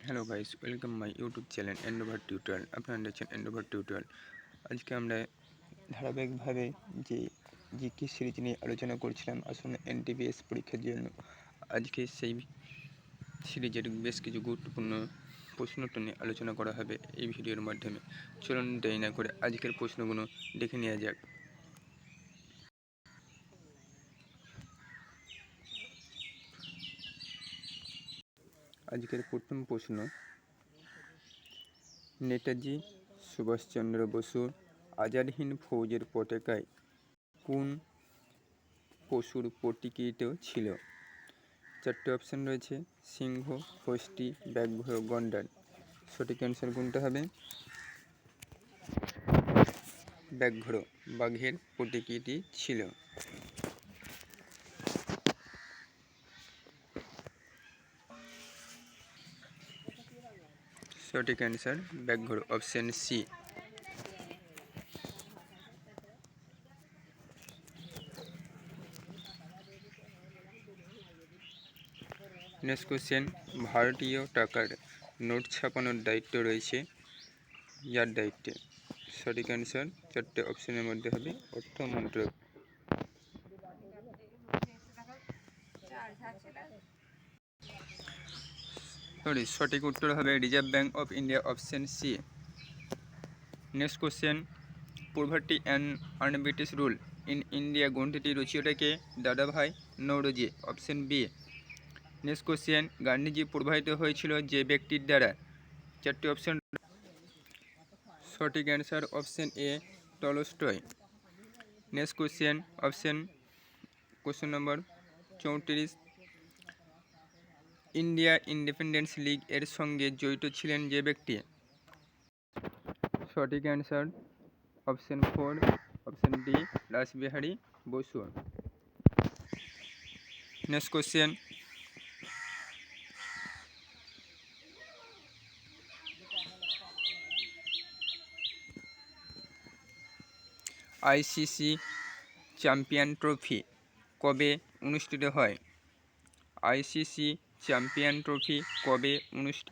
Hello guys, welcome my YouTube channel Endeavour tutorial. আপনারা দেখছেন এন্ডোভার tutorial. আজকে আমরা ধারাবাহিকভাবে যে জিকে সিরিজ নিয়ে আলোচনা করছিলাম আসলে এনটিপিএস পরীক্ষার জন্য। আজকে সেই সিরিজের বেশ কিছু গুরুত্বপূর্ণ প্রশ্নটা নিয়ে আলোচনা করা হবে এই ভিডিওর মাধ্যমে। চলুন দেরি না করে আজকের প্রশ্নগুলো দেখে নেওয়া যাক। আজকের প্রথম প্রশ্ন, নেতাজি সুভাষচন্দ্র বসুর আজাদ হিন্দ ফৌজের পতাকায় কোন পশুর প্রতীকিত ছিল? চারটে অপশান রয়েছে: সিংহ, হস্তি, ব্যাঘ্র, গন্ডার। সঠিক অ্যান্সার কোনটা হবে? ব্যাঘ্র, বাঘের প্রতীকীটি ছিল। সঠিক অ্যান্সার ব্যাঘ্র, অপশান সি। নেক্সট কোশ্চেন, ভারতীয় টাকার নোট ছাপানোর দায়িত্ব রয়েছে যার দায়িত্বে? সঠিক অ্যান্সার চারটে অপশানের মধ্যে হবে অর্থ মন্ত্রক। সঠিক উত্তর হবে reserve bank of India, option C. Next question, poverty and unBritish rule in India গ্রন্থটি রচিতকে Dadabhai Naoroji, option B. Next question, Gandhiji প্রভাবিত হয়েছিল যে ব্যক্তির দ্বারা? চারটি অপশান। সঠিক answer option A, Tolstoy. Next question, question number 34, India Independence League এর সঙ্গে জড়িত ছিলেন যে ব্যক্তি? সঠিক answer option 4, option D, Rashbehari Bose. Next question, ICC champion trophy কবে অনুষ্ঠিত হয়? আইসিসি চ্যাম্পিয়ন ট্রফি কবে অনুষ্ঠিত?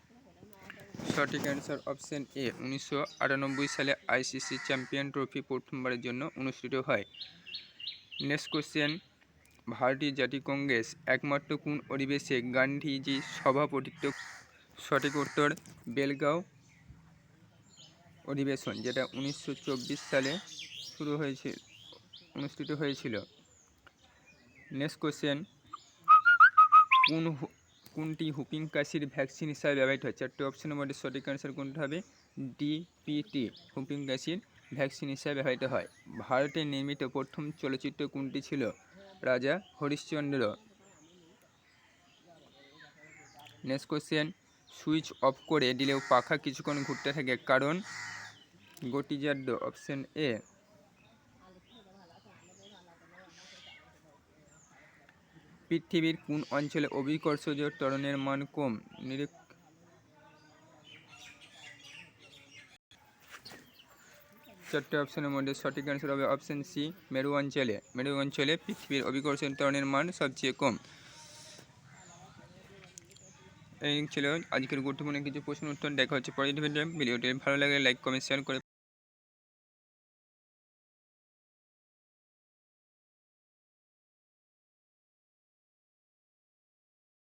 সঠিক অ্যান্সার অপশান এ, 1998 সালে আইসিসি চ্যাম্পিয়ন ট্রফি প্রথমবারের জন্য অনুষ্ঠিত হয়। নেক্সট কোশ্চেন, ভারতীয় জাতীয় কংগ্রেস একমাত্র কোন অধিবেশনে গান্ধীজি সভাপতিত্ব? সঠিক উত্তর বেলগাঁও অধিবেশন, যেটা 1924 সালে অনুষ্ঠিত হয়েছিল। নেক্সট কোশ্চেন, কোনটি হুপিং কাশির ভ্যাকসিন হিসাবে ব্যবহৃত হয়? চারটি অপশনের মধ্যে সঠিক অ্যান্সার কোনটা হবে? ডিপিটি, হুপিং কাশির ভ্যাকসিন হিসাবে ব্যবহৃত হয়। ভারতে নির্মিত প্রথম চলচ্চিত্র কোনটি ছিল? রাজা Harishchandra. Next question, switch off করে দিলেও পাখা কিছুক্ষণ ঘুরতে থাকে কারণ? গতিজাদ্য, অপশান এ। পৃথিবীর কোন অঞ্চলে অভিকর্ষজ ত্বরণের মান কম? চারটে অপশনের মধ্যে সঠিক অ্যান্সার হবে অপশান সি, মেরু অঞ্চলে। মেরু অঞ্চলে পৃথিবীর অভিকর্ষজ ত্বরণের মান সবচেয়ে কম। এই ছিল আজকের গুরুত্বপূর্ণ কিছু প্রশ্ন উত্তর। দেখা হচ্ছে পরের ভিডিওতে। ভিডিওটি ভালো লাগলে লাইক, কমেন্ট, শেয়ার করে